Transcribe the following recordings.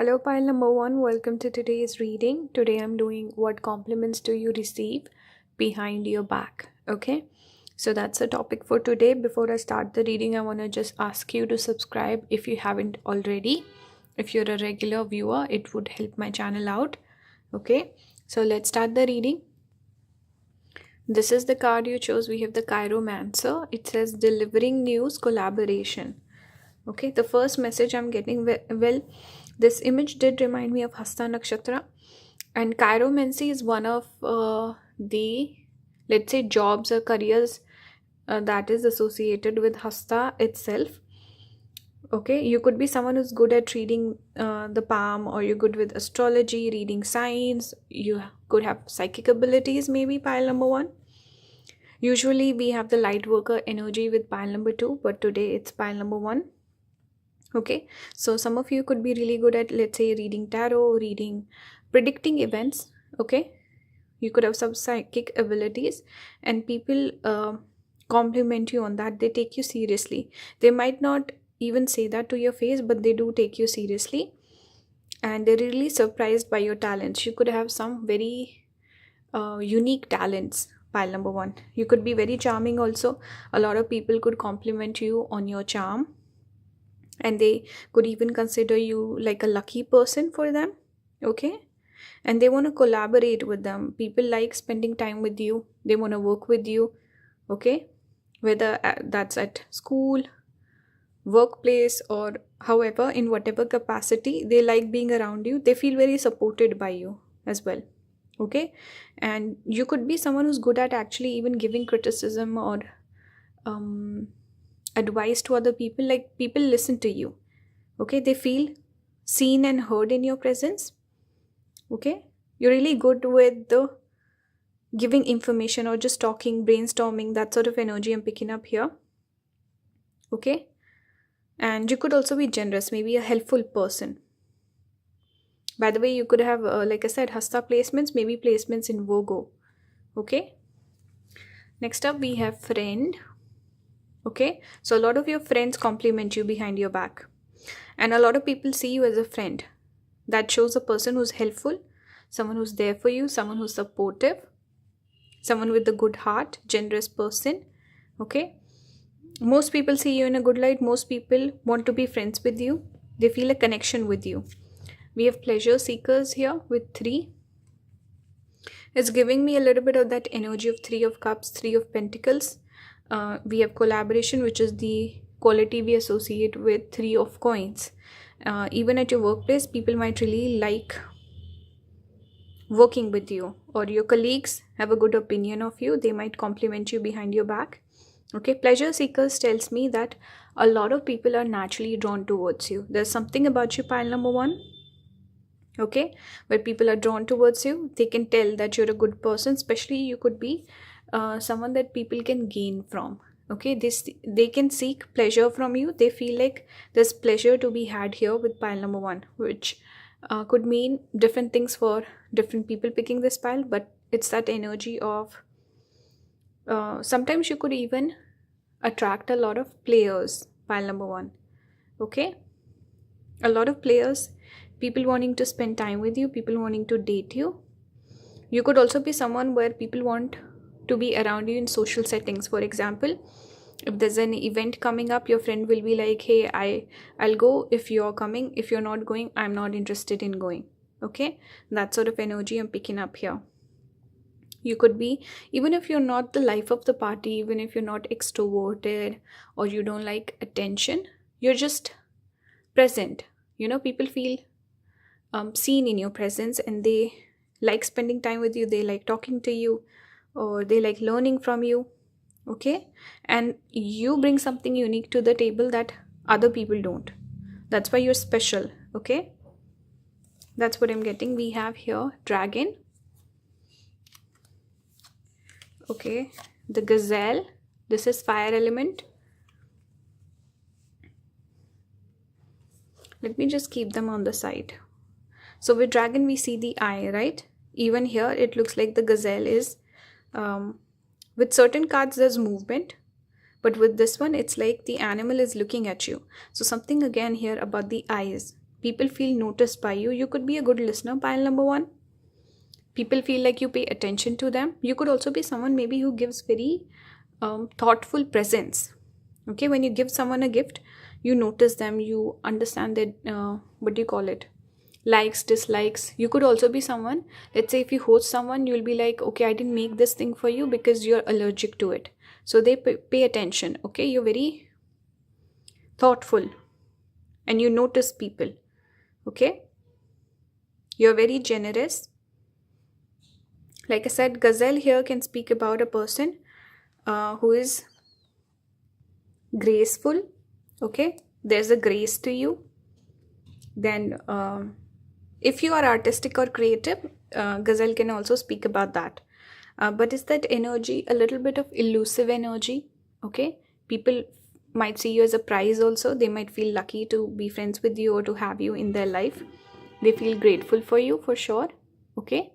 Hello, pile number one. Welcome to today's reading. Today I'm doing what compliments do you receive behind your back. Okay, so that's the topic for today. Before I start the reading, I want to just ask you to subscribe if you haven't already. If you're a regular viewer, it would help my channel out. Okay, so let's start the reading. This is the card you chose. We have the Chiromancer. It says delivering news, collaboration. Okay, the first message I'm getting, well, this image did remind me of Hasta Nakshatra, and chiromancy is one of the, let's say, jobs or careers that is associated with Hasta itself. Okay, you could be someone who's good at reading the palm, or you're good with astrology, reading signs. You could have psychic abilities, maybe pile number one. Usually we have the light worker energy with pile number two, but today it's pile number one. Okay, so some of you could be really good at, let's say, reading tarot, predicting events. Okay, you could have some psychic abilities, and people compliment you on that. They take you seriously. They might not even say that to your face, but they do take you seriously, and they're really surprised by your talents. You could have some very unique talents. Pile number one. You could be very charming also. A lot of people could compliment you on your charm, and they could even consider you like a lucky person for them. Okay, and they want to collaborate with them. People like spending time with you. They want to work with you. Okay, whether that's at school, workplace, or however, in whatever capacity, they like being around you. They feel very supported by you as well. Okay, and you could be someone who's good at actually even giving criticism or advice to other people. Like, people listen to you. Okay, they feel seen and heard in your presence. Okay, you're really good with the giving information or just talking, brainstorming, that sort of energy I'm picking up here. Okay, and you could also be generous, maybe a helpful person. By the way, you could have like I said, Hasta placements, maybe placements in Virgo. Okay, next up we have friend. Okay, so a lot of your friends compliment you behind your back, and a lot of people see you as a friend. That shows a person who's helpful, someone who's there for you, someone who's supportive, someone with a good heart, generous person. Okay, most people see you in a good light. Most people want to be friends with you. They feel a connection with you. We have pleasure seekers here with 3. It's giving me a little bit of that energy of 3 of cups, 3 of pentacles. We have collaboration, which is the quality we associate with 3 of coins. Even at your workplace, people might really like working with you, or your colleagues have a good opinion of you. They might compliment you behind your back. Okay, pleasure seekers tells me that a lot of people are naturally drawn towards you. There's something about you, pile number one. Okay, where people are drawn towards you. They can tell that you're a good person. Especially you could be someone that people can gain from. Okay, they can seek pleasure from you. They feel like there's pleasure to be had here with pile number one, which could mean different things for different people picking this pile, but it's that energy of sometimes you could even attract a lot of players, pile number one. Okay, a lot of players, people wanting to spend time with you, people wanting to date you. You could also be someone where people want to be around you in social settings. For example, if there's an event coming up, your friend will be like, hey, I'll go if you're coming. If you're not going, I'm not interested in going. Okay, that sort of energy I'm picking up here. You could be, even if you're not the life of the party, even if you're not extroverted or you don't like attention, you're just present. You know, people feel seen in your presence, and they like spending time with you. They like talking to you, or they like learning from you. Okay, and you bring something unique to the table that other people don't. That's why you're special. Okay, that's what I'm getting. We have here dragon. Okay, the gazelle. This is fire element. Let me just keep them on the side. So with dragon we see the eye, right? Even here it looks like the gazelle is with certain cards there's movement, but with this one it's like the animal is looking at you. So something again here about the eyes. People feel noticed by you. You could be a good listener, pile number 1. People feel like you pay attention to them. You could also be someone maybe who gives very thoughtful presents. Okay, when you give someone a gift, you notice them, you understand that, what do you call it, likes, dislikes. You could also be someone, let's say if you host someone, you'll be like, okay, I didn't make this thing for you because you're allergic to it. So they pay attention. Okay, you're very thoughtful and you notice people. Okay, you're very generous. Like I said, gazelle here can speak about a person who is graceful. Okay, there's a grace to you. Then if you are artistic or creative, gazelle can also speak about that. But is that energy a little bit of elusive energy? Okay, people might see you as a prize also. They might feel lucky to be friends with you or to have you in their life. They feel grateful for you for sure. Okay,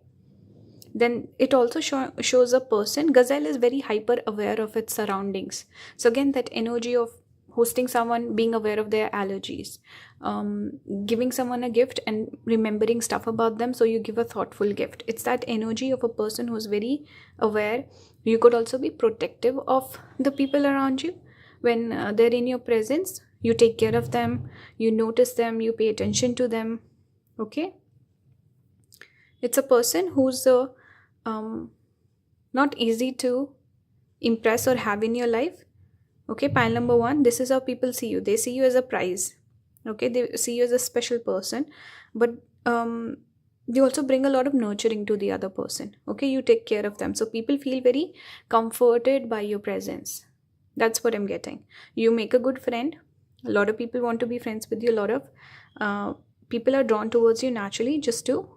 then it also shows a person. Gazelle is very hyper aware of its surroundings. So again, that energy of hosting someone, being aware of their allergies, giving someone a gift and remembering stuff about them, so you give a thoughtful gift. It's that energy of a person who's very aware. You could also be protective of the people around you. When they're in your presence, you take care of them, you notice them, you pay attention to them. Okay, it's a person who's not easy to impress or have in your life. Okay, pile number 1, this is how people see you. They see you as a prize. Okay, they see you as a special person, but you also bring a lot of nurturing to the other person. Okay, you take care of them, so people feel very comforted by your presence. That's what I'm getting. You make a good friend. A lot of people want to be friends with you. A lot of people are drawn towards you naturally just to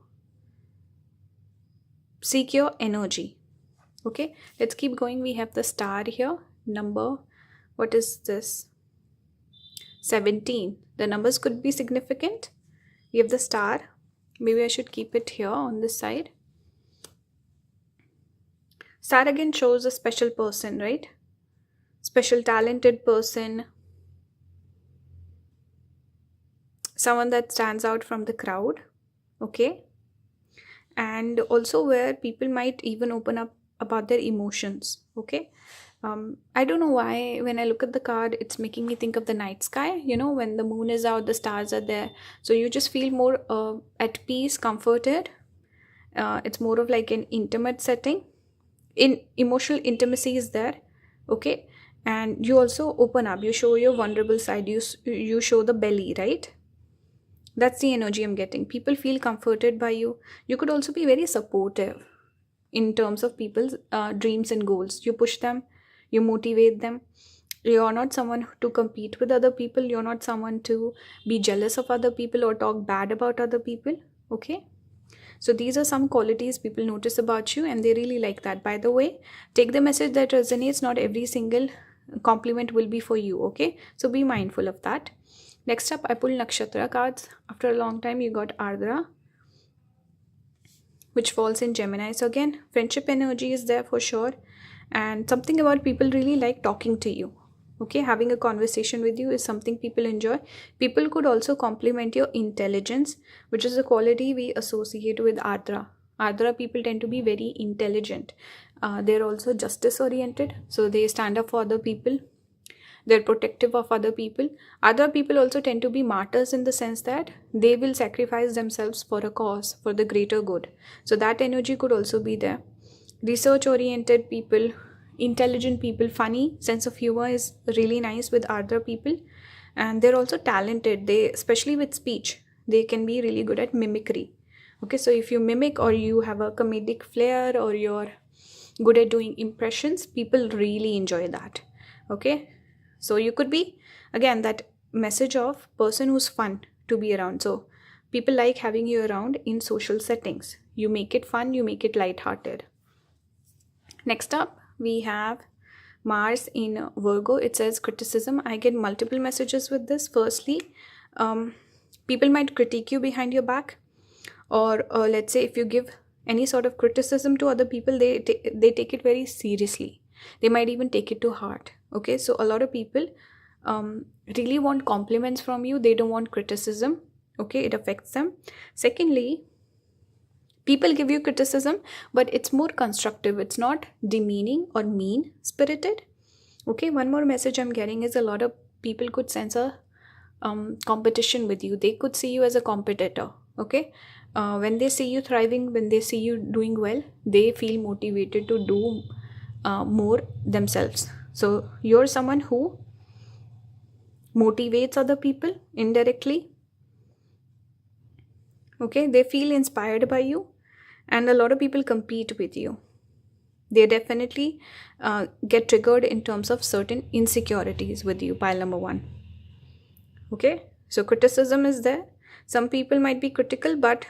seek your energy. Okay, let's keep going. We have the star here. Number, what is this? 17. The numbers could be significant. We have the star. Maybe I should keep it here on this side. Star again shows a special person, right? Special talented person. Someone that stands out from the crowd. Okay, and also where people might even open up about their emotions. Okay, I don't know why when I look at the card, it's making me think of the night sky. You know, when the moon is out, the stars are there, so you just feel more at peace, comforted. It's more of like an intimate setting. In emotional intimacy is there. Okay, and you also open up, you show your vulnerable side, you show the belly, right? That's the energy I'm getting. People feel comforted by you. You could also be very supportive in terms of people's dreams and goals. You push them, you motivate them. You're not someone to compete with other people. You're not someone to be jealous of other people or talk bad about other people. Okay, so these are some qualities people notice about you and they really like that. By the way, take the message that resonates. Not every single compliment will be for you. Okay, so be mindful of that. Next up, I pulled nakshatra cards. After a long time, you got Ardra, which falls in Gemini. So again, friendship energy is there for sure. And something about people really like talking to you. Okay, having a conversation with you is something people enjoy. People could also compliment your intelligence, which is a quality we associate with Ardra. Ardra people tend to be very intelligent. They're also justice oriented. So they stand up for other people. They're protective of other people. Other people also tend to be martyrs in the sense that they will sacrifice themselves for a cause, for the greater good. So that energy could also be there. Research oriented people, intelligent people, funny, sense of humor is really nice with other people. And they're also talented. They, especially with speech, they can be really good at mimicry. Okay, so if you mimic or you have a comedic flair or you're good at doing impressions, people really enjoy that. Okay, so you could be, again, that message of person who's fun to be around. So people like having you around in social settings. You make it fun, you make it lighthearted. Next up, we have Mars in Virgo. It says criticism. I get multiple messages with this. Firstly, people might critique you behind your back, or let's say if you give any sort of criticism to other people, they take it very seriously. They might even take it to heart. Okay, so a lot of people really want compliments from you. They don't want criticism. Okay, it affects them. Secondly, people give you criticism, but it's more constructive. It's not demeaning or mean spirited. Okay, one more message I'm getting is a lot of people could sense a competition with you. They could see you as a competitor. Okay, when they see you thriving, when they see you doing well, they feel motivated to do more themselves. So you're someone who motivates other people indirectly. Okay, they feel inspired by you, and a lot of people compete with you. They definitely get triggered in terms of certain insecurities with you. Pile number one. Okay, so criticism is there. Some people might be critical, but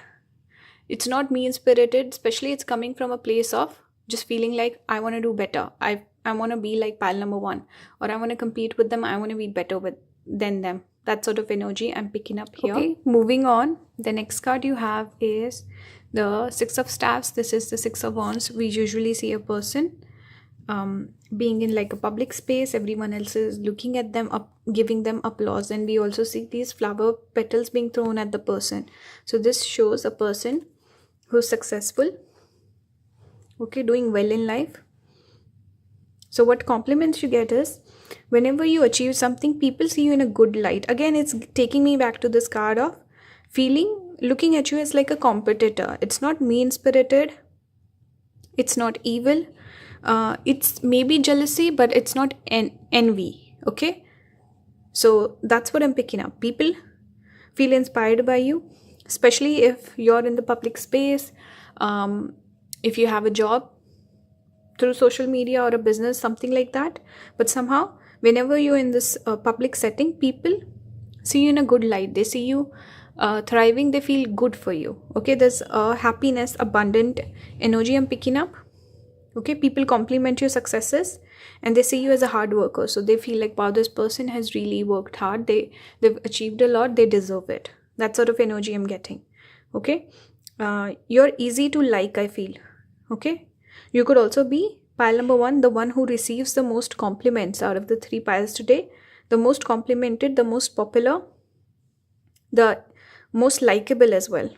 it's not mean spirited, especially it's coming from a place of just feeling like I want to do better. I want to be like pile number one, or I want to compete with them. I want to be better than them. That sort of energy I'm picking up here. Okay, moving on. The next card you have is the Six of Staffs. This is the Six of Wands. We usually see a person being in like a public space. Everyone else is looking at them, up, giving them applause, and we also see these flower petals being thrown at the person. So this shows a person who's successful, okay, doing well in life. So what compliments you get is whenever you achieve something, people see you in a good light. Again, it's taking me back to this card of looking at you as like a competitor. It's not mean spirited, it's not evil, it's maybe jealousy, but it's not envy. Okay, so that's what I'm picking up. People feel inspired by you, especially if you're in the public space, if you have a job through social media or a business, something like that. But somehow whenever you're in this public setting, people see you in a good light. They see you thriving. They feel good for you. Okay, there's happiness, abundant energy I'm picking up. Okay, people compliment your successes and they see you as a hard worker. So they feel like, wow, this person has really worked hard. They've achieved a lot. They deserve it. That sort of energy I'm getting. Okay, you're easy to like, I feel. Okay, you could also be pile number one, the one who receives the most compliments out of the three piles today. The most complimented, the most popular, the most likable as well.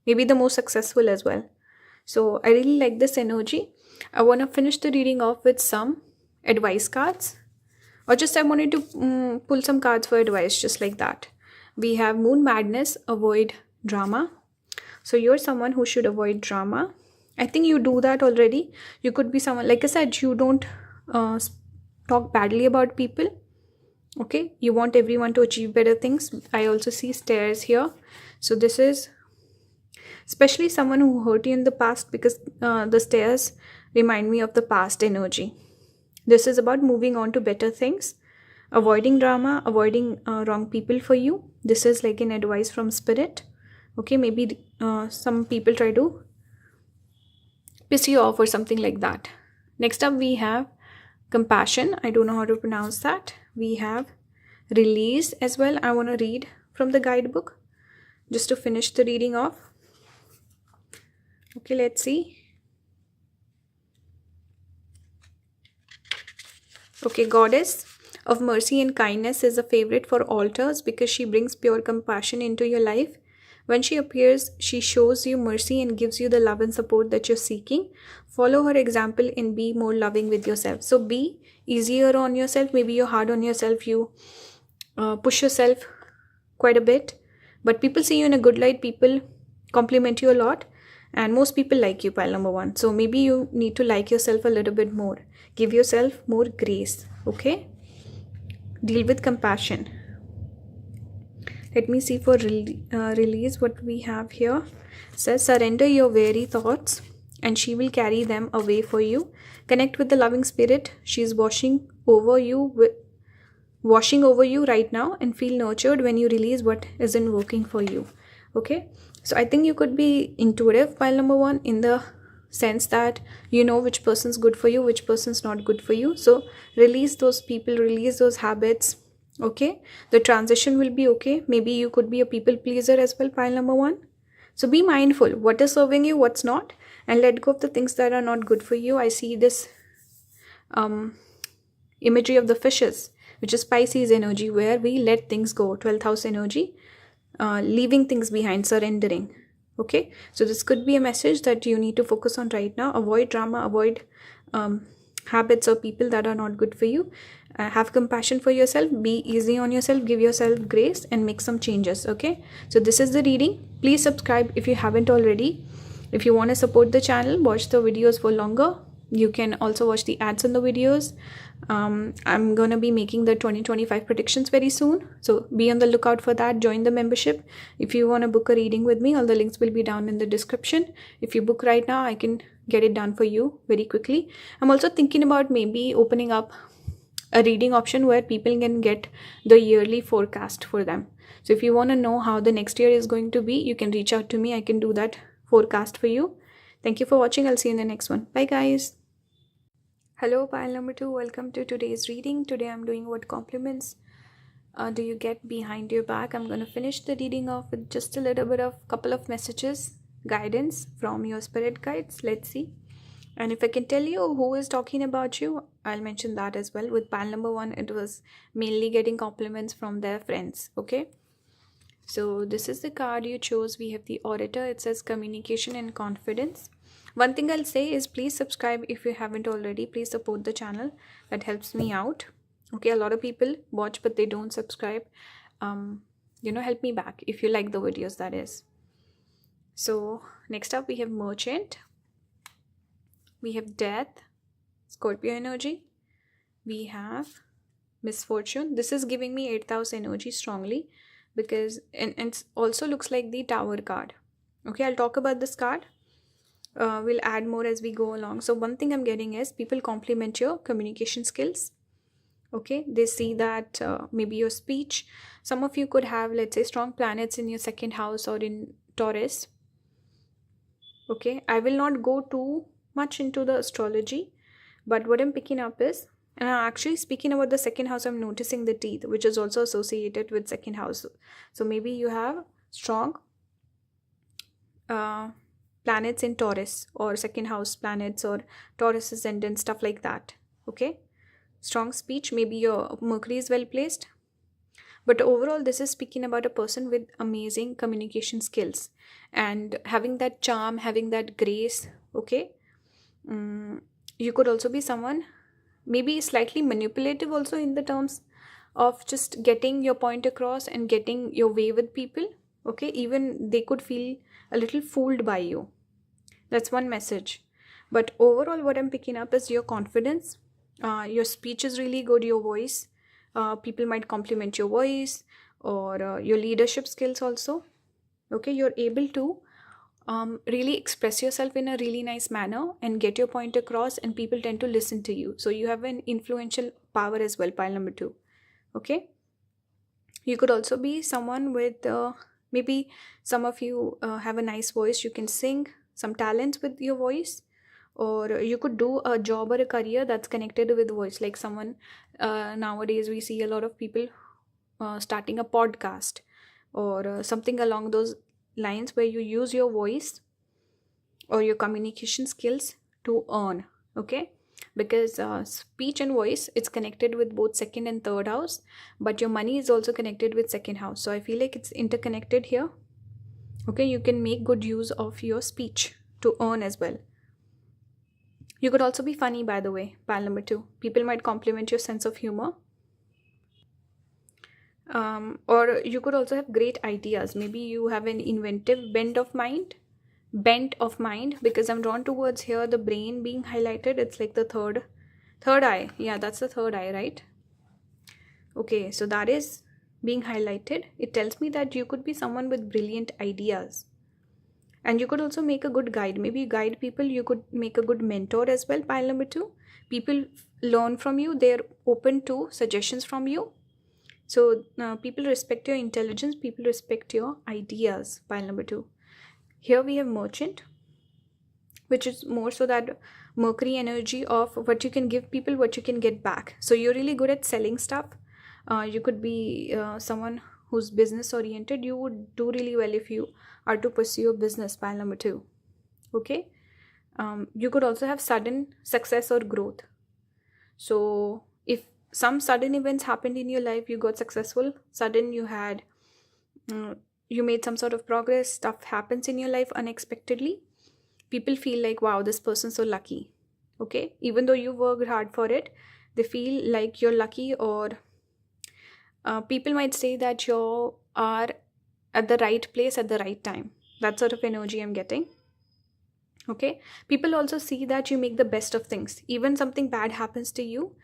Maybe the most successful as well. So I really like this energy. I want to finish the reading off with some advice cards. Or just I wanted to pull some cards for advice, just like that. We have Moon Madness, avoid drama. So you're someone who should avoid drama. I think you do that already. You could be someone, like I said, you don't talk badly about people. Okay, you want everyone to achieve better things. I also see stairs here. So this is especially someone who hurt you in the past, because the stairs remind me of the past energy. This is about moving on to better things, avoiding drama, avoiding wrong people for you. This is like an advice from spirit. Okay, maybe some people try to piss you off or something like that. Next up we have compassion. I don't know how to pronounce that. We have release as well. I want to read from the guidebook just to finish the reading off. Okay, let's see. Okay, Goddess of Mercy and Kindness is a favorite for altars because she brings pure compassion into your life. When she appears, she shows you mercy and gives you the love and support that you're seeking. Follow her example and be more loving with yourself. So be easier on yourself. Maybe you're hard on yourself. You push yourself quite a bit. But people see you in a good light. People compliment you a lot. And most people like you, pile number one. So maybe you need to like yourself a little bit more. Give yourself more grace. Okay? Deal with compassion. Let me see for release what we have here. It says, surrender your weary thoughts and she will carry them away for you. Connect with the loving spirit. She is washing over you right now, and feel nurtured when you release what isn't working for you. Okay, so I think you could be intuitive, pile number one, in the sense that you know which person's good for you, which person's not good for you. So release those people, release those habits. Okay, the transition will be okay. Maybe you could be a people pleaser as well, pile number one. So be mindful what is serving you, what's not, and let go of the things that are not good for you. I see this imagery of the fishes, which is Pisces energy, where we let things go. 12th house energy. leaving things behind, surrendering. Okay, so this could be a message that you need to focus on right now. Avoid drama, avoid habits or people that are not good for you. Have compassion for yourself, be easy on yourself, give yourself grace, and make some changes. Okay, so this is the reading. Please subscribe if you haven't already. If you want to support the channel, watch the videos for longer. You can also watch the ads in the videos. I'm gonna be making the 2025 predictions very soon, so be on the lookout for that. Join the membership. If you want to book a reading with me, all the links will be down in the description. If you book right now, I can get it done for you very quickly. I'm also thinking about maybe opening up a reading option where people can get the yearly forecast for them. So if you want to know how the next year is going to be, you can reach out to me. I can do that forecast for you. Thank you for watching. I'll see you in the next one. Bye guys. Hello, pile number 2. Welcome to today's reading. Today I'm doing what compliments do you get behind your back. I'm going to finish the reading off with just a little bit of couple of messages, guidance from your spirit guides. Let's see. And if I can tell you who is talking about you, I'll mention that as well. With pile number 1, it was mainly getting compliments from their friends. Okay, so this is the card you chose. We have the Orator. It says communication and confidence. One thing I'll say is please subscribe if you haven't already. Please support the channel. That helps me out. Okay, a lot of people watch but they don't subscribe. Help me back if you like the videos, that is. So next up we have Merchant. We have Death, Scorpio energy. We have Misfortune. This is giving me 8th house energy strongly because and it also looks like the Tower card. Okay, I'll talk about this card. We'll add more as we go along. So one thing I'm getting is people compliment your communication skills. Okay, they see that maybe your speech. Some of you could have, let's say, strong planets in your 2nd house or in Taurus. Okay, I will not go too much into the astrology, but what I'm picking up is, and I'm actually speaking about the 2nd house, I'm noticing the teeth, which is also associated with 2nd house. So maybe you have strong planets in Taurus or 2nd house planets or Taurus ascendant, stuff like that. Okay, strong speech, maybe your Mercury is well placed, but overall this is speaking about a person with amazing communication skills and having that charm, having that grace. Okay, you could also be someone maybe slightly manipulative also in the terms of just getting your point across and getting your way with people. Okay, even they could feel a little fooled by you. That's one message. But overall what I'm picking up is your confidence. Your speech is really good, your voice. People might compliment your voice or your leadership skills also. Okay, you're able to really express yourself in a really nice manner and get your point across, and people tend to listen to you. So you have an influential power as well, pile number 2. Okay, you could also be someone with maybe some of you have a nice voice. You can sing, some talents with your voice, or you could do a job or a career that's connected with voice, like someone nowadays we see a lot of people starting a podcast or something along those lines where you use your voice or your communication skills to earn. Okay, because speech and voice, it's connected with both 2nd and 3rd house, but your money is also connected with 2nd house, so I feel like it's interconnected here. Okay, you can make good use of your speech to earn as well. You could also be funny, by the way, pile number 2. People might compliment your sense of humor. Or you could also have great ideas. Maybe you have an inventive bent of mind, because I'm drawn towards here the brain being highlighted. It's like the third eye. Yeah, that's the 3rd eye, right? Okay, so that is being highlighted. It tells me that you could be someone with brilliant ideas, and you could also make a good guide. Maybe you guide people. You could make a good mentor as well, pile number 2. People learn from you. They're open to suggestions from you. So people respect your intelligence, people respect your ideas, pile number 2. Here we have Merchant, which is more so that Mercury energy of what you can give people, what you can get back. So you're really good at selling stuff. You could be someone who's business oriented. You would do really well if you are to pursue a business, pile number 2. Okay, you could also have sudden success or growth. So if some sudden events happened in your life, you got successful, sudden you had you made some sort of progress, stuff happens in your life unexpectedly, people feel like, wow, this person's so lucky. Okay, even though you worked hard for it, they feel like you're lucky. Or people might say that you are at the right place at the right time. That sort of energy I'm getting. Okay, people also see that you make the best of things. Even something bad happens to you,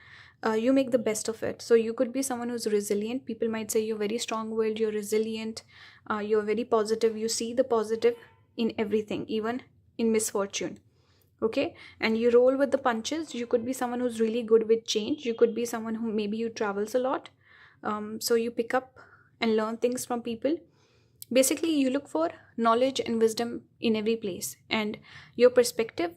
you make the best of it. So you could be someone who's resilient. People might say you're very strong-willed, you're resilient, you're very positive, you see the positive in everything, even in misfortune. Okay, and you roll with the punches. You could be someone who's really good with change. You could be someone who maybe you travels a lot, so you pick up and learn things from people. Basically, you look for knowledge and wisdom in every place, and your perspective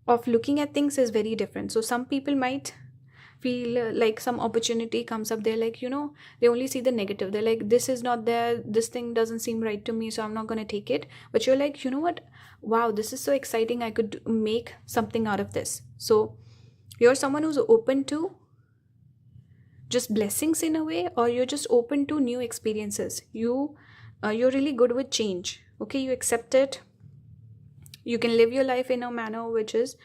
of looking at things is very different. So some people might feel like some opportunity comes up, they're like, they only see the negative. They're like, this is not there, this thing doesn't seem right to me, so I'm not going to take it. But you're like, you know what, wow, this is so exciting, I could make something out of this. So you're someone who's open to just blessings in a way, or you're just open to new experiences. You're really good with change. Okay, you accept it. You can live your life in a manner which is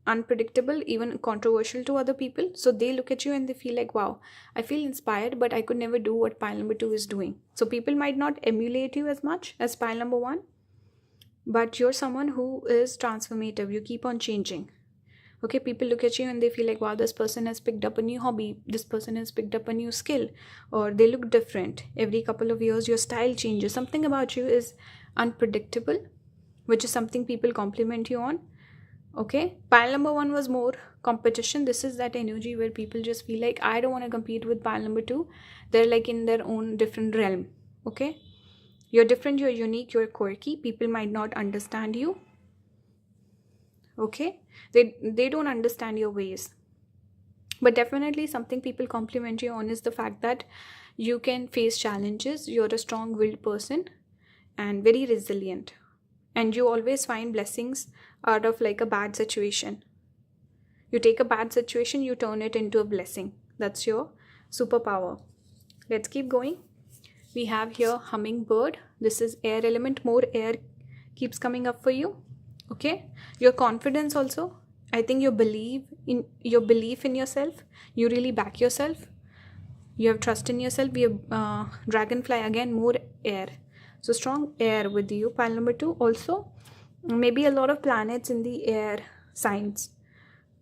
unpredictable, even controversial to other people. So they look at you and they feel like, wow, I feel inspired, but I could never do what pile number 2 is doing. So people might not emulate you as much as pile number 1, but you're someone who is transformative. You keep on changing. Okay, people look at you and they feel like, wow, this person has picked up a new hobby, this person has picked up a new skill, or they look different. Every couple of years, your style changes. Something about you is unpredictable, which is something people compliment you on. Okay, pile number 1 was more competition. This is that energy where people just feel like, I don't want to compete with pile number 2. They're like in their own different realm. Okay, you're different, you're unique, you're quirky. People might not understand you. Okay, they don't understand your ways, but definitely something people compliment you on is the fact that you can face challenges. You're a strong-willed person and very resilient, and you always find blessings out of like a bad situation. You take a bad situation, you turn it into a blessing. That's your superpower. Let's keep going. We have here hummingbird. This is air element. More air keeps coming up for you. Okay, your confidence also, I think your belief in yourself, you really back yourself, you have trust in yourself. We have dragonfly, again more air, so strong air with you. Pile number 2 also, maybe a lot of planets in the air signs.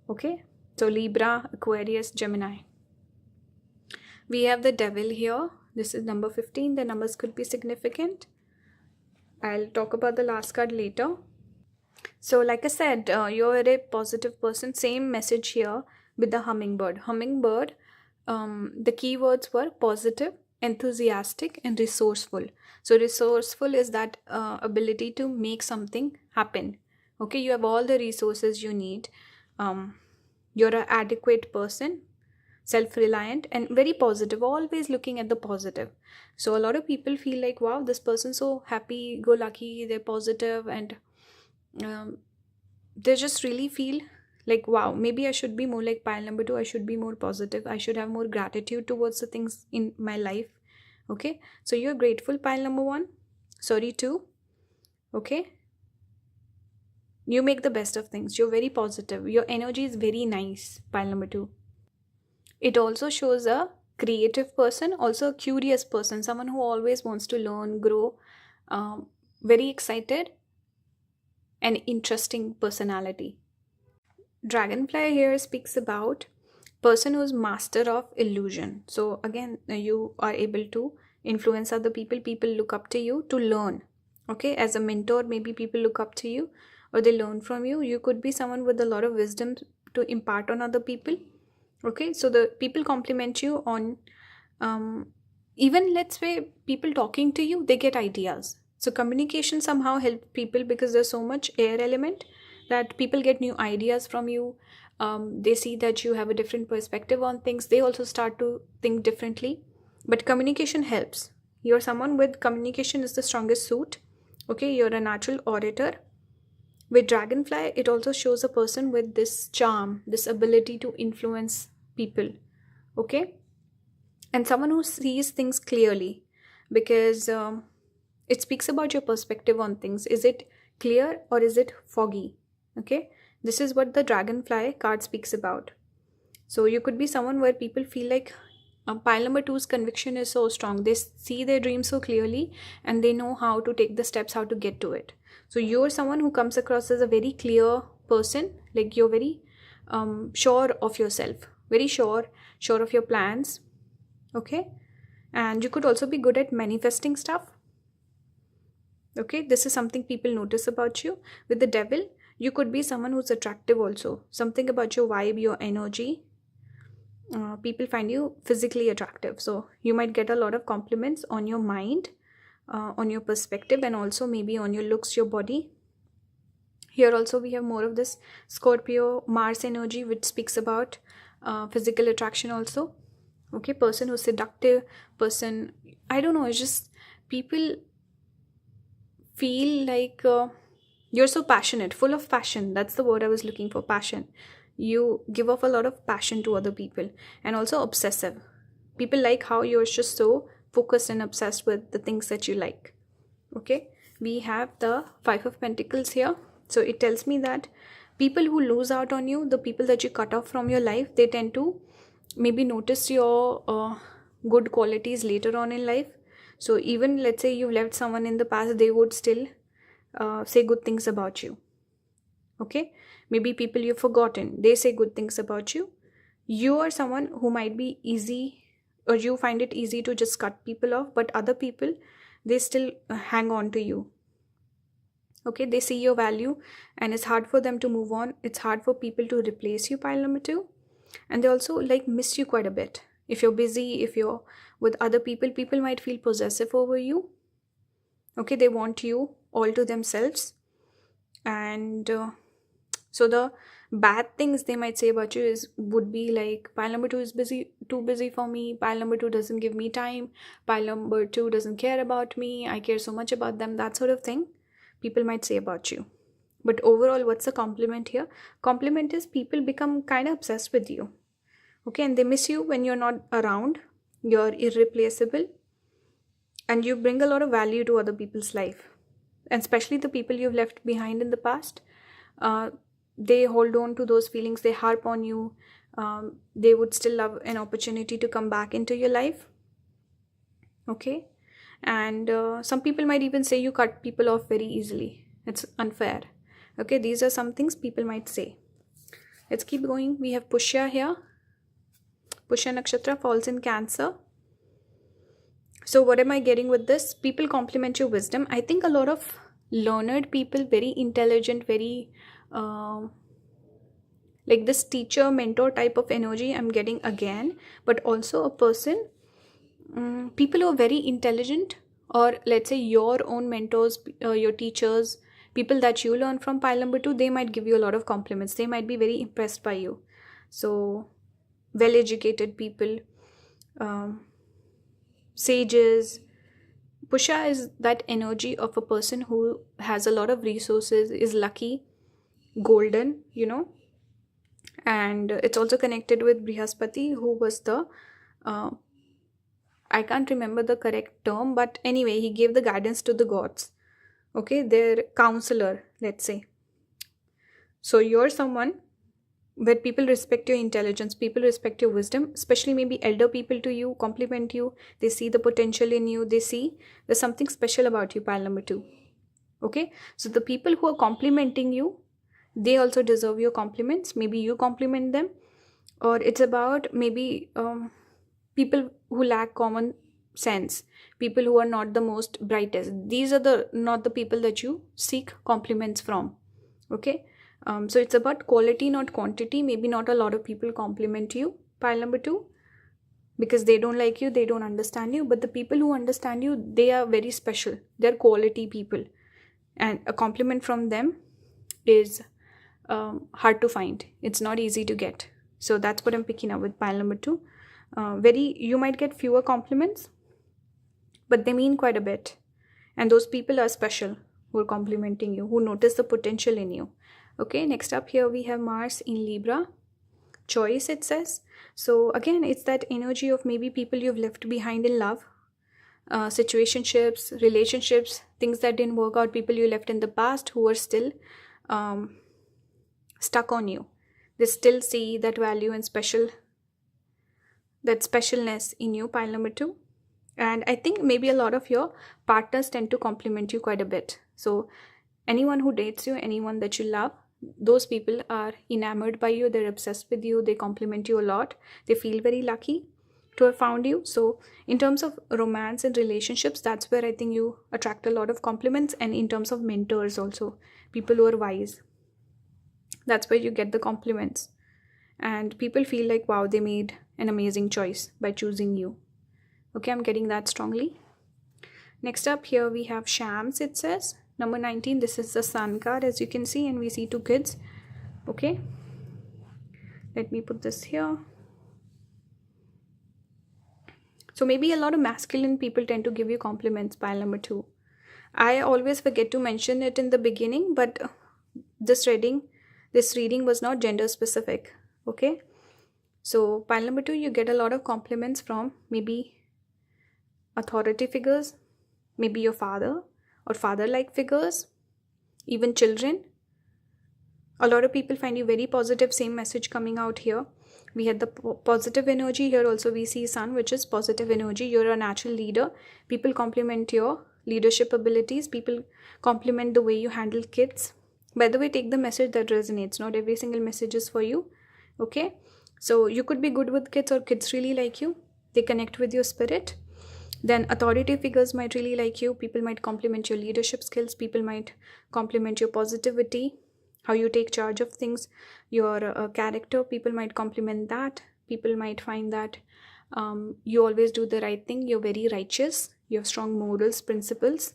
Okay, so Libra, Aquarius, Gemini. We have the devil here. This is number 15. The numbers could be significant. I'll talk about the last card later. So like I said, you're a positive person. Same message here with the hummingbird. Hummingbird, the keywords were positive, enthusiastic, and resourceful. So resourceful is that ability to make something happen. Okay, you have all the resources you need. You're an adequate person, self-reliant, and very positive, always looking at the positive. So a lot of people feel like, wow, this person's so happy, go lucky, they're positive, and they just really feel like, wow, maybe I should be more like pile number 2. I should be more positive. I should have more gratitude towards the things in my life. Okay, so you're grateful, pile number 1. Sorry, 2. Okay, you make the best of things. You're very positive. Your energy is very nice, pile number 2. It also shows a creative person, also a curious person, someone who always wants to learn, grow, very excited, and interesting personality. Dragonfly here speaks about person who's master of illusion. So again, you are able to influence other people. People look up to you to learn. Okay, as a mentor, maybe people look up to you or they learn from you. You could be someone with a lot of wisdom to impart on other people. Okay, so the people compliment you on even, let's say, people talking to you, they get ideas. So communication somehow helps people because there's so much air element that people get new ideas from you. They see that you have a different perspective on things. They also start to think differently. But communication helps. You're someone with communication is the strongest suit. Okay, you're a natural orator. With dragonfly, it also shows a person with this charm, this ability to influence people. Okay, and someone who sees things clearly, because it speaks about your perspective on things. Is it clear or is it foggy? Okay, this is what the dragonfly card speaks about. So you could be someone where people feel like pile number two's conviction is so strong. They see their dream so clearly and they know how to take the steps, how to get to it. So you're someone who comes across as a very clear person, like you're very sure of yourself, very sure of your plans. Okay, and you could also be good at manifesting stuff. Okay, this is something people notice about you. With the devil, you could be someone who's attractive also. Something about your vibe, your energy. People find you physically attractive. So you might get a lot of compliments on your mind, on your perspective, and also maybe on your looks, your body. Here also we have more of this Scorpio Mars energy, which speaks about physical attraction also. Okay, person who's seductive, person, I don't know, it's just people feel like you're so passionate, full of passion. That's the word I was looking for, passion. You give off a lot of passion to other people, and also obsessive. People like how you're just so focused and obsessed with the things that you like. Okay, we have the Five of Pentacles here. So it tells me that people who lose out on you, the people that you cut off from your life, they tend to maybe notice your good qualities later on in life. So even let's say you left someone in the past, they would still say good things about you. Okay, maybe people you've forgotten, they say good things about you. You are someone who might be easy, or you find it easy to just cut people off, but other people, they still hang on to you. Okay, they see your value and it's hard for them to move on. It's hard for people to replace you, pile number two. And they also like miss you quite a bit. If you're busy, if you're with other people, people might feel possessive over you. Okay, they want you all to themselves. And so the bad things they might say about you would be like, pile number two is too busy for me, pile number two doesn't give me time, pile number two doesn't care about me, I care so much about them, that sort of thing people might say about you. But overall, what's the compliment here? Compliment is people become kind of obsessed with you. Okay, and they miss you when you're not around. You're irreplaceable and you bring a lot of value to other people's life, and especially the people you've left behind in the past. They hold on to those feelings, they harp on you. They would still love an opportunity to come back into your life. Okay, and some people might even say you cut people off very easily. It's unfair. Okay, these are some things people might say. Let's keep going. We have Pushya here. Pushya Nakshatra falls in Cancer. So what am I getting with this? People compliment your wisdom. I think a lot of learned people, very intelligent, very like this teacher mentor type of energy I'm getting again. But also a person, people who are very intelligent, or let's say your own mentors, your teachers, people that you learn from, pile number two, they might give you a lot of compliments. They might be very impressed by you. So well educated people, sages. Pusha is that energy of a person who has a lot of resources, is lucky, golden, and it's also connected with Brihaspati, who was the I can't remember the correct term, but anyway, he gave the guidance to the gods. Okay, their counselor, let's say. So you're someone where people respect your intelligence, people respect your wisdom, especially maybe elder people to you, compliment you. They see the potential in you. They see there's something special about you, pile number two. Okay, so the people who are complimenting you, they also deserve your compliments. Maybe you compliment them, or it's about maybe people who lack common sense, people who are not the most brightest. These are not the people that you seek compliments from. Okay, so it's about quality, not quantity. Maybe not a lot of people compliment you, pile number two, because they don't like you, they don't understand you. But the people who understand you, they are very special. They're quality people, and a compliment from them is hard to find. It's not easy to get. So that's what I'm picking up with pile number two. You might get fewer compliments, but they mean quite a bit. And those people are special, who are complimenting you, who notice the potential in you. Okay, next up here we have Mars in Libra. choice, it says. So again, it's that energy of maybe people you've left behind in love, situationships, relationships, things that didn't work out, people you left in the past who are still stuck on you. They still see that value and that specialness in you, pile number 2. And I think maybe a lot of your partners tend to compliment you quite a bit. So anyone who dates you, anyone that you love, those people are enamored by you, they're obsessed with you, they compliment you a lot, they feel very lucky to have found you. So in terms of romance and relationships, that's where I think you attract a lot of compliments. And in terms of mentors also, people who are wise, that's where you get the compliments. And people feel like, wow, they made an amazing choice by choosing you. Okay, I'm getting that strongly. Next up here we have shams, it says. Number 19, this is the sun card, as you can see, and we see 2 kids. Okay, let me put this here. So maybe a lot of masculine people tend to give you compliments, pile number 2. I always forget to mention it in the beginning, but this reading was not gender specific. Okay, so pile number 2, you get a lot of compliments from maybe authority figures, maybe your father or father-like figures, even children. A lot of people find you very positive. Same message coming out here. We had the positive energy here. Also we see sun, which is positive energy. You're a natural leader. People compliment your leadership abilities. People compliment the way you handle kids. By the way, take the message that resonates. Not every single message is for you. Okay, so you could be good with kids, or kids really like you, they connect with your spirit. Then authority figures might really like you. People might compliment your leadership skills. People might compliment your positivity, how you take charge of things, your character. People might compliment that. People might find that you always do the right thing. You're very righteous. You have strong morals, principles.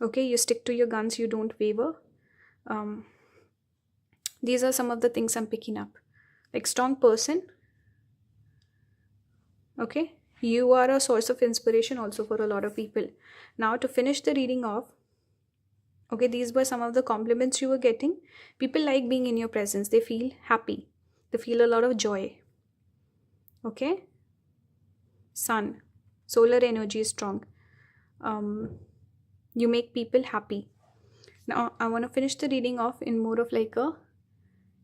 Okay, you stick to your guns. You don't waver. These are some of the things I'm picking up. Like strong person. Okay, you are a source of inspiration also for a lot of people. Now to finish the reading off, okay, these were some of the compliments you were getting. People like being in your presence. They feel happy. They feel a lot of joy. Okay, sun, solar energy is strong. You make people happy. Now I want to finish the reading off in more of like a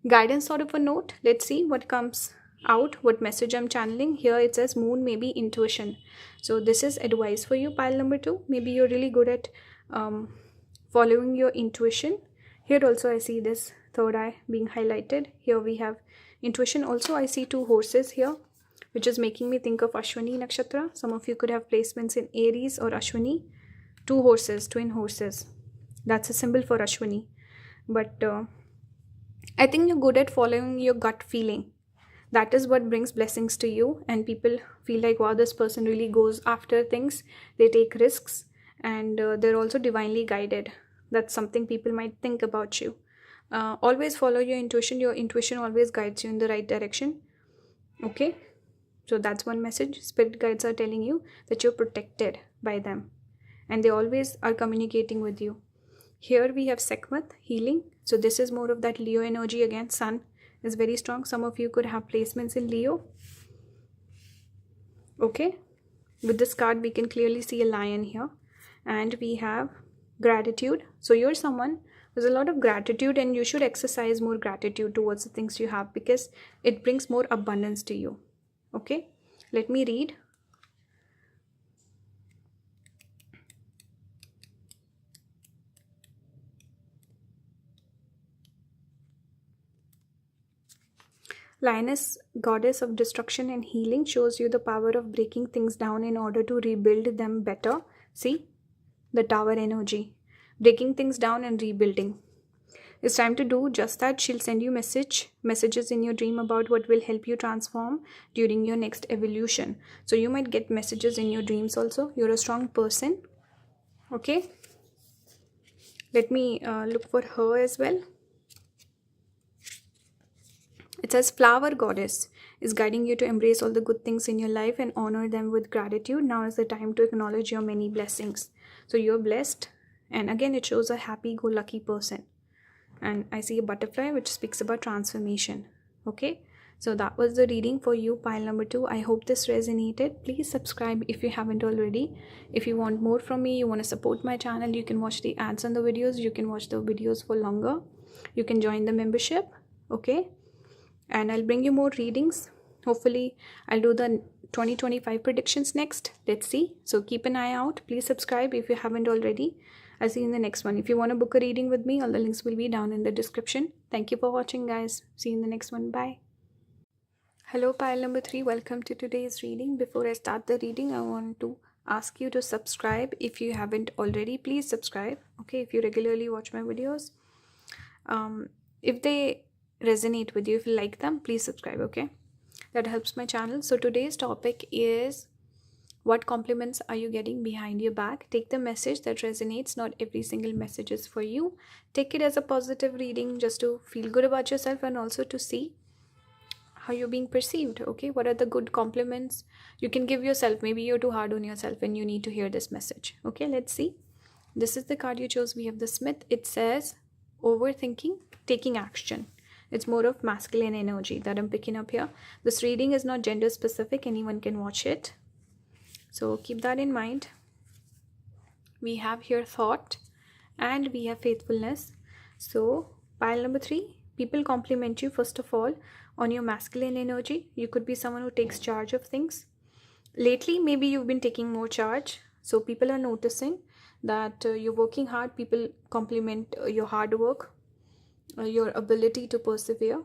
guidance sort of a note. Let's see what comes out, what message I'm channeling. Here it says moon, maybe intuition. So this is advice for you, pile number 2. Maybe you're really good at following your intuition. Here also I see this third eye being highlighted. Here we have intuition. Also I see 2 horses here, which is making me think of Ashwini Nakshatra. Some of you could have placements in Aries or Ashwini. 2 horses, twin horses. That's a symbol for Ashwini. But I think you're good at following your gut feeling. That is what brings blessings to you. And people feel like, wow, this person really goes after things. They take risks. And they're also divinely guided. That's something people might think about you. Always follow your intuition. Your intuition always guides you in the right direction. Okay. So that's one message. Spirit guides are telling you that you're protected by them. And they always are communicating with you. Here we have Sekhmat, healing. So this is more of that Leo energy again. Sun is very strong. Some of you could have placements in Leo. Okay. With this card, we can clearly see a lion here. And we have gratitude. So you're someone with a lot of gratitude, and you should exercise more gratitude towards the things you have, because it brings more abundance to you. Okay. Let me read. Lioness, goddess of destruction and healing, shows you the power of breaking things down in order to rebuild them better. See? The tower energy. Breaking things down and rebuilding. It's time to do just that. She'll send you messages in your dream about what will help you transform during your next evolution. So you might get messages in your dreams also. You're a strong person. Okay? Let me look for her as well. It says flower goddess is guiding you to embrace all the good things in your life and honor them with gratitude. Now is the time to acknowledge your many blessings. So you're blessed. And again, it shows a happy-go-lucky person. And I see a butterfly, which speaks about transformation. Okay. So that was the reading for you, pile number 2. I hope this resonated. Please subscribe if you haven't already. If you want more from me, you want to support my channel, you can watch the ads on the videos, you can watch the videos for longer, you can join the membership. Okay, and I'll bring you more readings. Hopefully I'll do the 2025 predictions next. Let's see. So keep an eye out. Please subscribe if you haven't already. I'll see you in the next one. If you want to book a reading with me, all the links will be down in the description. Thank you for watching, guys. See you in the next one. Bye. Hello, pile number 3. Welcome to today's reading. Before I start the reading, I want to ask you to subscribe if you haven't already. Please subscribe. Okay, if you regularly watch my videos, if they resonate with you, if you like them, please subscribe. Okay, that helps my channel. So today's topic is, what compliments are you getting behind your back? Take the message that resonates. Not every single message is for you. Take it as a positive reading, just to feel good about yourself and also to see how you're being perceived. Okay, what are the good compliments you can give yourself? Maybe you're too hard on yourself and you need to hear this message. Okay, let's see. This is the card you chose. We have the Smith. It says overthinking, taking action. It's more of masculine energy that I'm picking up here. This reading is not gender specific. Anyone can watch it, so keep that in mind. We have here thought and we have faithfulness. So pile number 3, people compliment you first of all on your masculine energy. You could be someone who takes charge of things. Lately, maybe you've been taking more charge. So people are noticing that you're working hard. People compliment your hard work, your ability to persevere,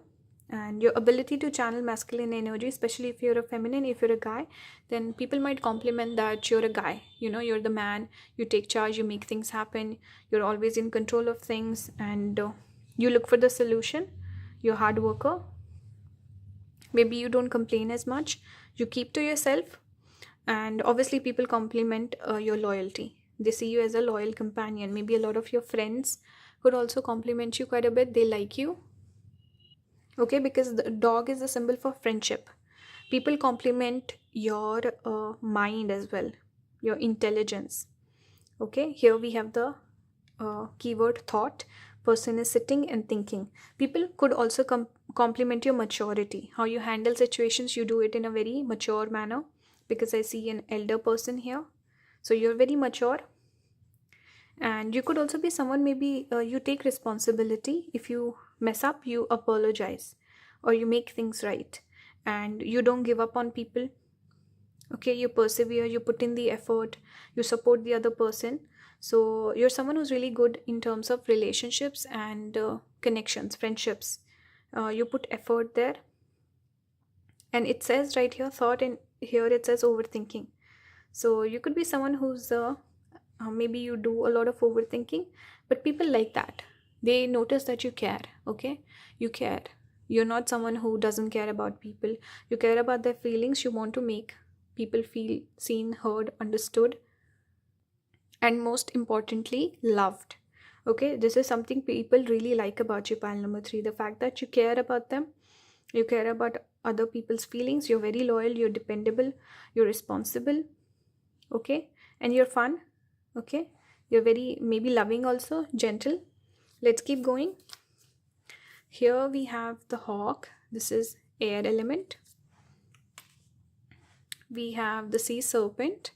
and your ability to channel masculine energy, especially if you're a feminine. If you're a guy, then people might compliment that you're a guy, you're the man, you take charge, you make things happen, you're always in control of things, and you look for the solution, you're a hard worker. Maybe you don't complain as much, you keep to yourself. And obviously people compliment your loyalty. They see you as a loyal companion. Maybe a lot of your friends could also compliment you quite a bit. They like you. Okay, because the dog is a symbol for friendship. People compliment your mind as well, your intelligence. Okay, here we have the keyword thought. Person is sitting and thinking. People could also compliment your maturity. How you handle situations, you do it in a very mature manner, because I see an elder person here. So you're very mature. And you could also be someone, maybe you take responsibility. If you mess up, you apologize or you make things right, and you don't give up on people. Okay, you persevere, you put in the effort, you support the other person. So you're someone who's really good in terms of relationships and connections, friendships. You put effort there. And it says right here thought, and here it says overthinking. So you could be someone who's maybe you do a lot of overthinking, but people like that. They notice that you care. Okay, you care. You're not someone who doesn't care about people. You care about their feelings. You want to make people feel seen, heard, understood, and most importantly, loved. Okay, this is something people really like about you, pile number 3. The fact that you care about them, you care about other people's feelings, you're very loyal, you're dependable, you're responsible. Okay, and you're fun. Okay, you're very maybe loving also, gentle. Let's keep going. Here we have the hawk. This is air element. We have the sea serpent,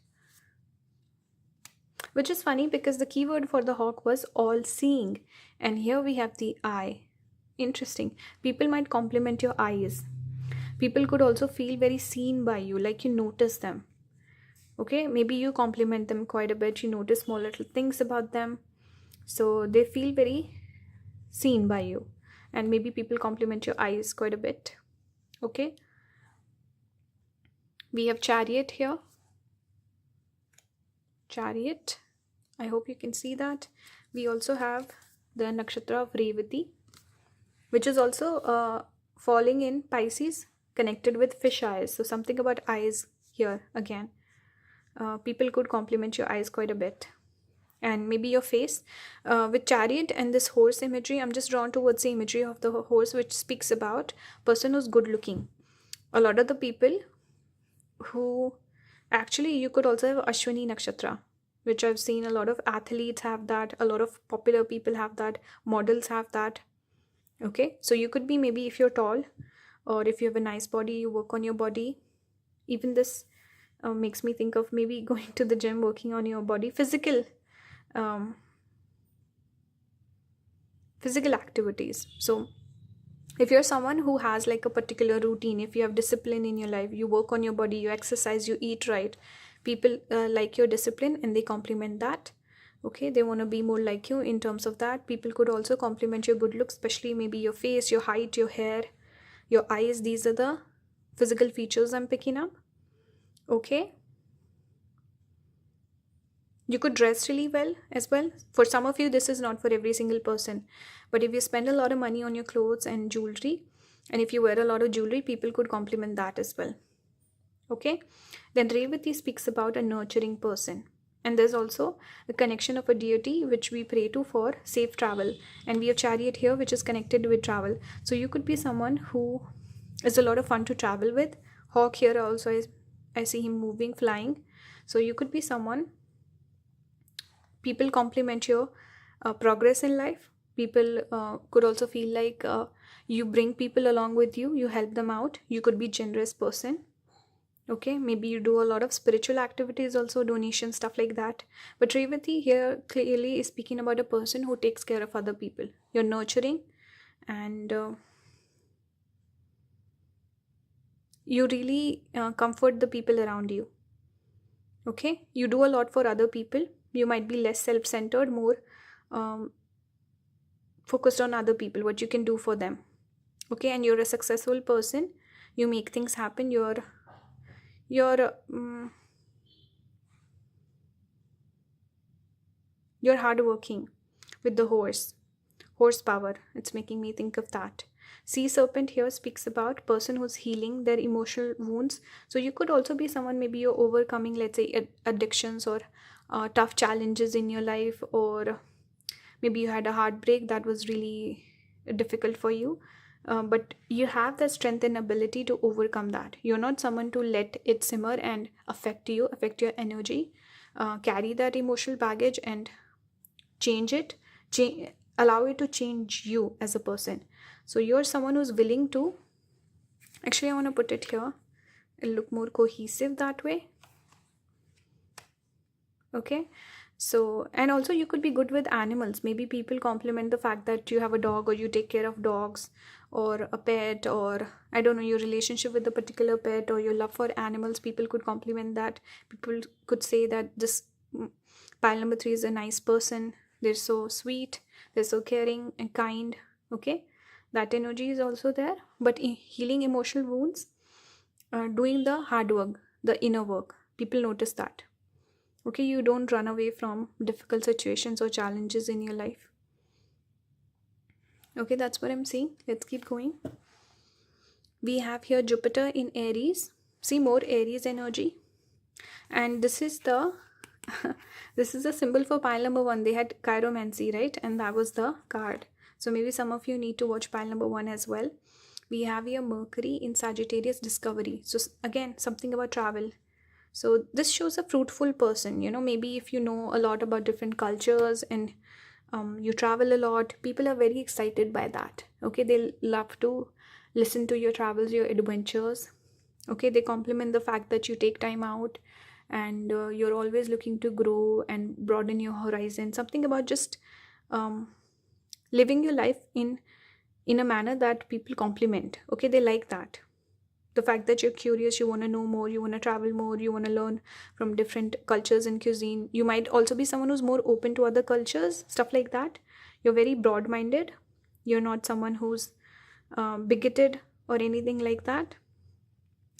which is funny because the keyword for the hawk was all seeing, and here we have the eye. Interesting. People might compliment your eyes. People could also feel very seen by you, like you notice them. Okay, maybe you compliment them quite a bit. You notice small little things about them, so they feel very seen by you. And maybe people compliment your eyes quite a bit. Okay, we have chariot here. Chariot, I hope you can see that. We also have the nakshatra of Revati, which is also falling in Pisces, connected with fish eyes. So something about eyes here again. People could compliment your eyes quite a bit, and maybe your face. With chariot and this horse imagery, I'm just drawn towards the imagery of the horse, which speaks about person who's good looking. A lot of the people who actually, you could also have Ashwini nakshatra, which I've seen a lot of athletes have that, a lot of popular people have that, models have that. Okay, so you could be, maybe if you're tall, or if you have a nice body, you work on your body. Even this makes me think of maybe going to the gym, working on your body, um, physical activities. So if you're someone who has like a particular routine, if you have discipline in your life, you work on your body, you exercise, you eat right, people like your discipline and they compliment that. Okay, they want to be more like you in terms of that. People could also compliment your good looks, especially maybe your face, your height, your hair, your eyes. These are the physical features I'm picking up. Okay, you could dress really well as well. For some of you, this is not for every single person, but if you spend a lot of money on your clothes and jewelry, and if you wear a lot of jewelry, people could compliment that as well. Okay, then Revati speaks about a nurturing person, and there's also a connection of a deity which we pray to for safe travel, and we have chariot here which is connected with travel. So you could be someone who is a lot of fun to travel with. Hawk here also is, I see him moving, flying. So you could be someone, people compliment your progress in life. People could also feel like you bring people along with you, you help them out. You could be generous person. Okay, maybe you do a lot of spiritual activities also, donation, stuff like that. But Revati here clearly is speaking about a person who takes care of other people. You're nurturing, and you really comfort the people around you. Okay, you do a lot for other people. You might be less self-centered, more focused on other people, what you can do for them. Okay, and you're a successful person. You make things happen. You're hardworking with the horsepower. It's making me think of that. Sea serpent here speaks about person who's healing their emotional wounds. So you could also be someone, maybe you're overcoming, let's say, addictions or tough challenges in your life, or maybe you had a heartbreak that was really difficult for you. But you have the strength and ability to overcome that. You're not someone to let it simmer and affect you, affect your energy. Carry that emotional baggage and change it, allow it to change you as a person. So you're someone who's willing to, actually I want to put it here, it'll look more cohesive that way. Okay, so, and also you could be good with animals. Maybe people compliment the fact that you have a dog, or you take care of dogs, or a pet, or I don't know, your relationship with a particular pet, or your love for animals. People could compliment that. People could say that this pile number 3 is a nice person. They're so sweet, they're so caring and kind. Okay, that energy is also there. But in healing emotional wounds, doing the hard work, the inner work, people notice that. Okay, you don't run away from difficult situations or challenges in your life. Okay, that's what I'm seeing. Let's keep going. We have here Jupiter in Aries. See, more Aries energy. And this is the this is a symbol for pile number 1. They had chiromancy, right? And that was the card. So maybe some of you need to watch pile number 1 as well. We have here Mercury in Sagittarius, discovery. So again, something about travel. So this shows a fruitful person. You know, maybe if you know a lot about different cultures and you travel a lot, people are very excited by that. Okay, they love to listen to your travels, your adventures. Okay, they compliment the fact that you take time out, and you're always looking to grow and broaden your horizon. Something about just living your life in a manner that people compliment. Okay, they like that. The fact that you're curious, you want to know more, you want to travel more, you want to learn from different cultures and cuisine. You might also be someone who's more open to other cultures, stuff like that. You're very broad-minded. You're not someone who's bigoted or anything like that.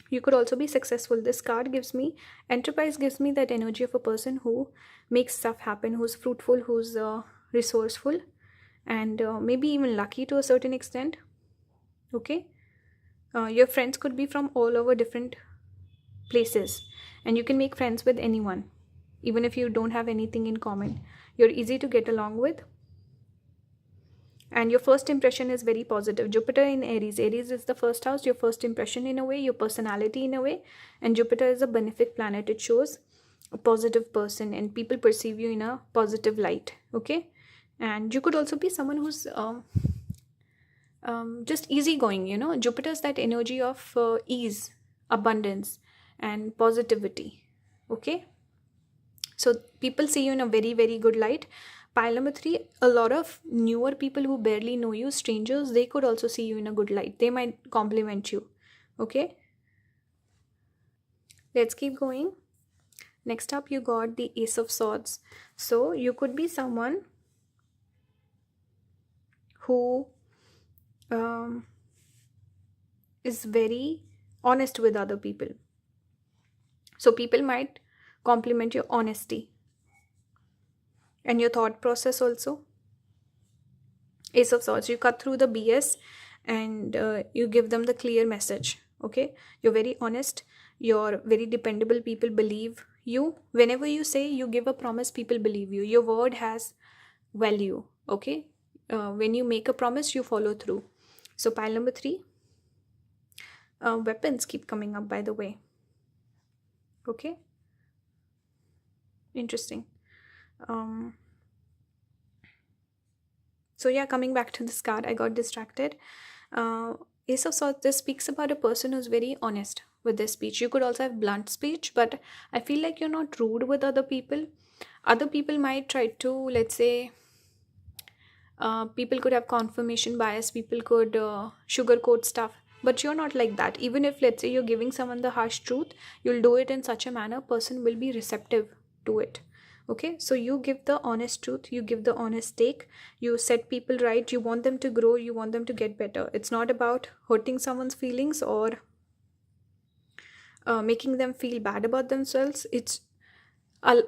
You could also be successful. This card gives me, enterprise gives me that energy of a person who makes stuff happen, who's fruitful, who's resourceful, and maybe even lucky to a certain extent. Okay, your friends could be from all over different places, and you can make friends with anyone, even if you don't have anything in common. You're easy to get along with, and your first impression is very positive. Jupiter in Aries. Aries is the first house, your first impression in a way, your personality in a way, and Jupiter is a benefic planet. It shows a positive person and people perceive you in a positive light. Okay, and you could also be someone who's just easygoing, Jupiter's that energy of ease, abundance, and positivity. Okay, so people see you in a very, very good light. Pile number 3, a lot of newer people who barely know you, strangers, they could also see you in a good light. They might compliment you. Okay, let's keep going. Next up, you got the Ace of Swords. So you could be someone who is very honest with other people. So people might compliment your honesty and your thought process also. Ace of Swords, you cut through the BS and you give them the clear message. Okay, you're very honest, you're very dependable, people believe you. Whenever you say, you give a promise, people believe you. Your word has value. Okay, when you make a promise, you follow through. So pile number 3, weapons keep coming up, by the way. Okay, interesting. So yeah, coming back to this card, I got distracted. Ace of Swords, this speaks about a person who's very honest with their speech. You could also have blunt speech, but I feel like you're not rude with other people. Other people might try to, let's say, people could have confirmation bias, people could sugarcoat stuff, but you're not like that. Even if, let's say, you're giving someone the harsh truth, you'll do it in such a manner person will be receptive to it. Okay, so you give the honest truth, you give the honest take, you set people right, you want them to grow, you want them to get better. It's not about hurting someone's feelings or making them feel bad about themselves. It's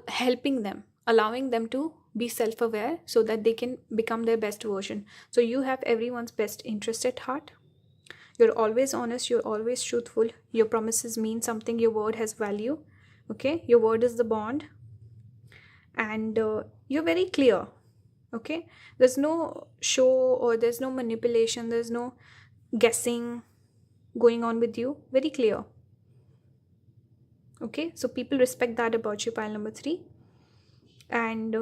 helping them, allowing them to be self-aware so that they can become their best version. So you have everyone's best interest at heart. You're always honest, you're always truthful, your promises mean something, your word has value. Okay, your word is the bond, and you're very clear. Okay, there's no show or there's no manipulation, there's no guessing going on with you. Very clear. Okay, so people respect that about you, pile number 3. And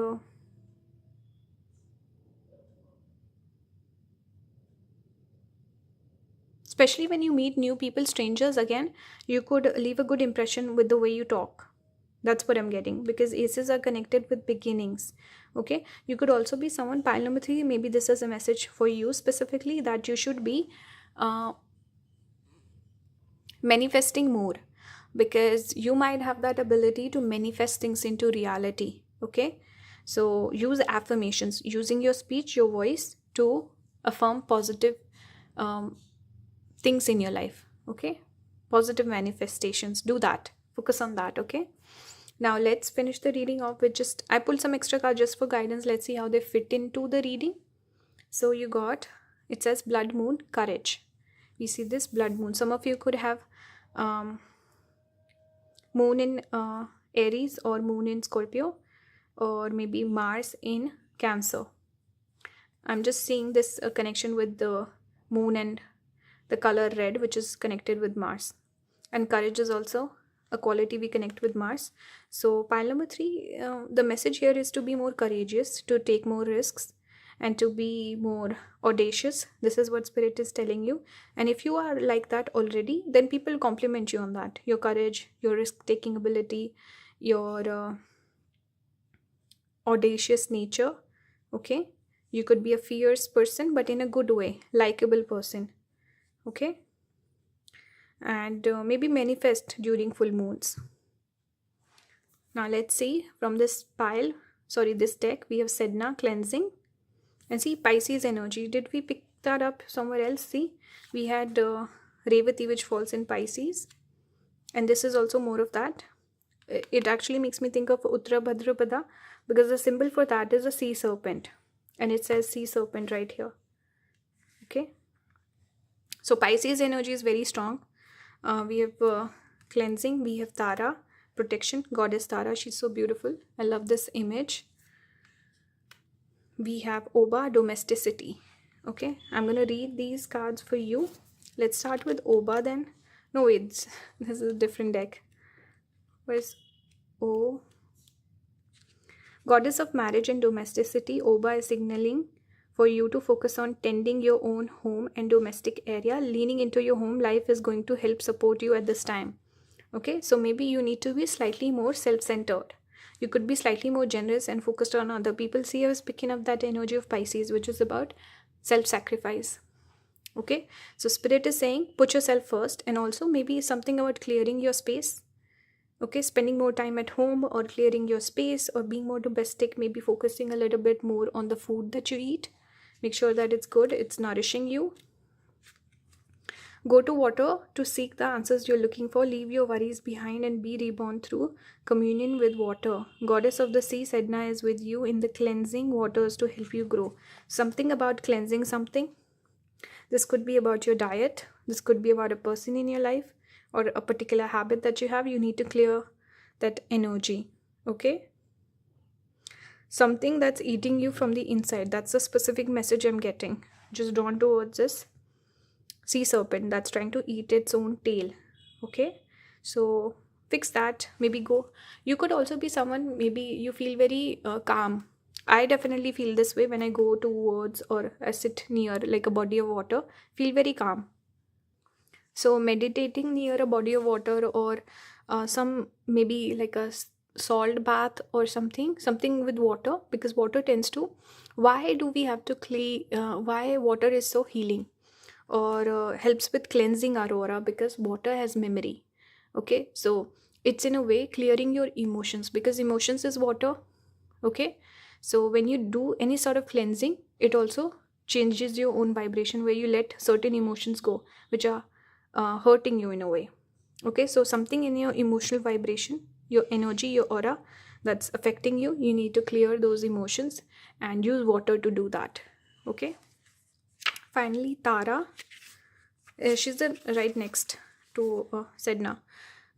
especially when you meet new people, strangers, again, you could leave a good impression with the way you talk. That's what I'm getting, because aces are connected with beginnings. Okay, you could also be someone, pile number 3, maybe this is a message for you specifically, that you should be manifesting more, because you might have that ability to manifest things into reality. Okay, so use affirmations, using your speech, your voice, to affirm positive things in your life. Okay, positive manifestations, do that, focus on that. Okay, now let's finish the reading off with just, I pulled some extra cards just for guidance. Let's see how they fit into the reading. So you got, it says blood moon, courage. We see this blood moon. Some of you could have moon in Aries, or moon in Scorpio, or maybe Mars in Cancer. I'm just seeing this connection with the moon and the color red, which is connected with Mars. And courage is also a quality we connect with Mars. So pile number 3, the message here is to be more courageous, to take more risks, and to be more audacious. This is what Spirit is telling you. And if you are like that already, then people compliment you on that. Your courage, your risk-taking ability, your audacious nature. Okay, you could be a fierce person, but in a good way, likable person. Okay, and maybe manifest during full moons. Now let's see from this this deck, we have Sedna, cleansing, and see Pisces energy. Did we pick that up somewhere else? See, we had Revati, which falls in Pisces, and this is also more of that. It actually makes me think of Uttara Bhadrapada, because the symbol for that is a sea serpent, and it says sea serpent right here. Okay, so Pisces energy is very strong. We have cleansing, we have Tara, protection, goddess Tara, she's so beautiful. I love this image. We have Oba, domesticity. Okay, I'm gonna read these cards for you. Let's start with Oba then. No, wait, this is a different deck. Where's Goddess of marriage and domesticity? Oba is signaling for you to focus on tending your own home and domestic area. Leaning into your home life is going to help support you at this time. Okay, so maybe you need to be slightly more self-centered. You could be slightly more generous and focused on other people. See, I was picking up that energy of Pisces, which is about self-sacrifice. Okay, so Spirit is saying put yourself first, and also maybe something about clearing your space. Okay, spending more time at home or clearing your space or being more domestic, maybe focusing a little bit more on the food that you eat. Make sure that it's good, it's nourishing you. Go to water to seek the answers you're looking for. Leave your worries behind and be reborn through communion with water. Goddess of the sea, Sedna, is with you in the cleansing waters to help you grow. Something about cleansing something. This could be about your diet. This could be about a person in your life or a particular habit that you have. You need to clear that energy. Okay? Something that's eating you from the inside. That's a specific message I'm getting. Just drawn towards this sea serpent that's trying to eat its own tail. Okay? So fix that. Maybe go. You could also be someone, maybe you feel very calm. I definitely feel this way when I go towards or I sit near like a body of water. Feel very calm. So meditating near a body of water or some maybe like a salt bath or something with water, because water tends to, why do we have to why water is so healing or helps with cleansing our aura? Because water has memory. Okay, so it's in a way clearing your emotions, because emotions is water. Okay, so when you do any sort of cleansing, it also changes your own vibration, where you let certain emotions go which are hurting you in a way. Okay, so something in your emotional vibration, your energy, your aura that's affecting you, you need to clear those emotions and use water to do that. Okay, finally Tara, she's the right next to Sedna.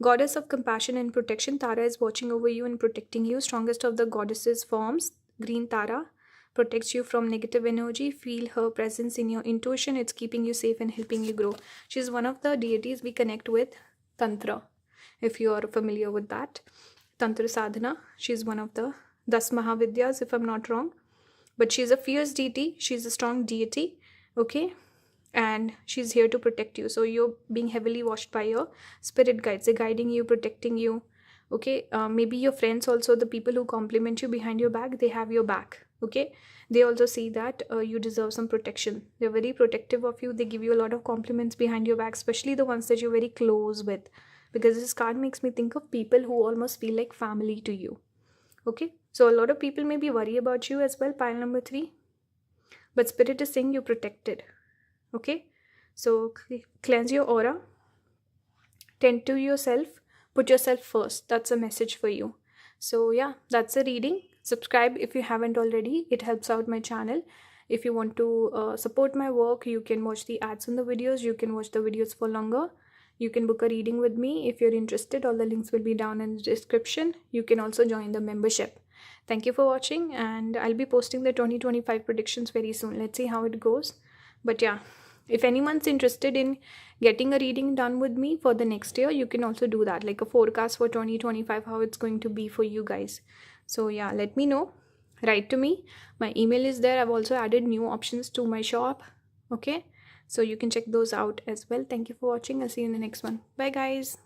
Goddess of compassion and protection, Tara is watching over you and protecting you. Strongest of the goddesses forms, green Tara, protects you from negative energy. Feel her presence in your intuition. It's keeping you safe and helping you grow. She's one of the deities we connect with, Tantra, if you are familiar with that. Tantra sadhana. She's one of the 10 Mahavidyas, if I'm not wrong. But she's a fierce deity. She's a strong deity. Okay, and she's here to protect you. So you're being heavily watched by your spirit guides. They're guiding you, protecting you. Okay, maybe your friends also, the people who compliment you behind your back, they have your back. Okay, they also see that you deserve some protection. They're very protective of you. They give you a lot of compliments behind your back, especially the ones that you're very close with, because this card makes me think of people who almost feel like family to you. Okay, so a lot of people maybe worry about you as well, pile number 3, but spirit is saying you're protected. Okay, so cleanse your aura, tend to yourself, put yourself first. That's a message for you. So yeah, that's a reading. Subscribe if you haven't already. It helps out my channel. If you want to support my work, you can watch the ads on the videos. You can watch the videos for longer. You can book a reading with me if you're interested. All the links will be down in the description. You can also join the membership. Thank you for watching, and I'll be posting the 2025 predictions very soon. Let's see how it goes. But yeah, if anyone's interested in getting a reading done with me for the next year, you can also do that, like a forecast for 2025, how it's going to be for you guys. So yeah, let me know. Write to me. My email is there. I've also added new options to my shop. Okay, so you can check those out as well. Thank you for watching. I'll see you in the next one. Bye guys.